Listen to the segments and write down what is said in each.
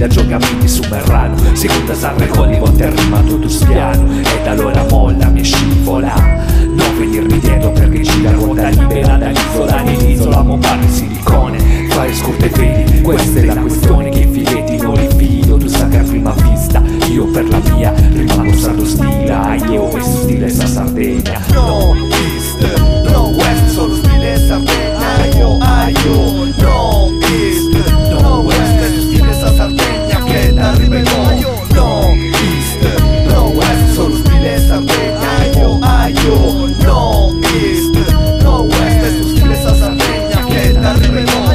da giocamenti su Merrano. Seconda sarre colli volte arrivato tu spiano, ed allora molla mi scivola. Non venirmi dietro perché gira ruota libera dall'isola. Nell'isola mo parli silicone, fare scurte vedi, questa è la questione, che i filetti non li fido. Tu sai che a prima vista io per la mia rimango sardo stile. Io questo stile sa Sardegna. No East, no West, solo stile Sardegna. Io, no East, no West, è lo stile sa Sardegna che t'arriva in mo. No East, no West, solo stile Sardegna. Io, no East, no West, è lo stile sa Sardegna che t'arriva in mo.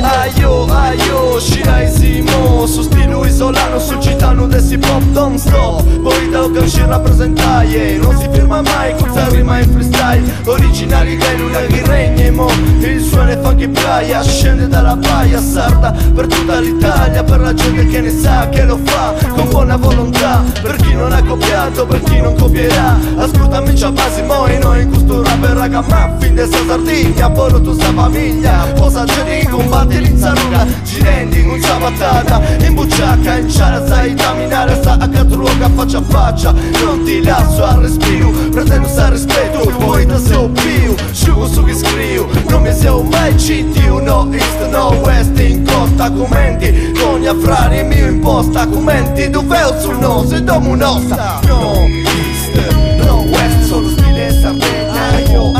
Aio, scilaisimo, su stile isolano, sul gitano del hip hop don't stop. Poi da che ci rappresentai, non si firma mai, con se rima in freestyle. Originali dai luna che regna mo, il suono è funky playa, scende dalla baia sarda per tutta l'Italia, per la gente che ne sa, che lo fa con buona volontà. Per chi non ha copiato, per chi non copierà, ascoltami c'ha basi moi, noi in questo rapper raga, ma fin de sa Sardegna, poi tu sa famiglia, posa geni, combatti l'inzaruga, ci rendi con sa batata, in bucciacca, in ciara, sai camminare, sta a catruoga, faccia a faccia, non ti lascio al respiro, pretendo sa rispetto, poi da seu più, sciugo su che scrivo, non mi sei mai citiu, no East, no West, in costa, commenti, con gli affrari mio imposta, commenti, dove ho sul no, se domo un'ossa, no East, no West, solo stile Sardegna, io,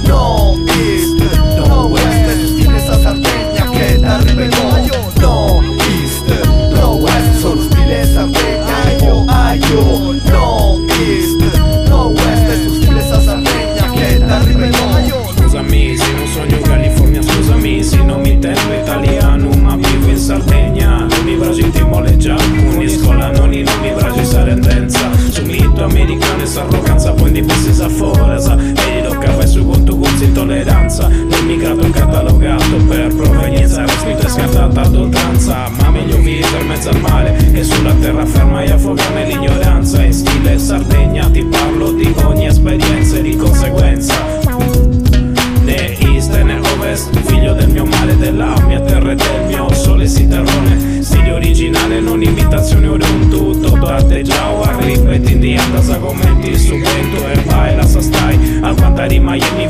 no East, no West, è lo stile sa Sardegna che t'arriva in mo. No East, no West, solo stile Sardegna, io, no East, no West, è lo stile sa Sardegna che t'arriva in mo. Scusami se non sogno in California, scusami se non mi intendo italiano, ma vivo in Sardegna. Non mi piace il timoleggia, uniscola non mi piace sa rendenza. Su mito americano e sa arroganza, poi di questi sa forza. E gli tocca fare su conto con intolleranza. L'immigrato catalogato per provenienza, respinto e scartata ad oltranza. Ma meglio vivere in mezzo al male che sulla terraferma e affogare nell'ignoranza. In stile Sardegna ti parlo di ogni esperienza e di conseguenza. Né East né Ovest, figlio del mio male, della mia terra e del mio sole si terrone. Stile originale, non imitazione o un tutto d'arte già o ripeti indiana, sa commenti su vento e vai la sa stai. Al quanta rima io mi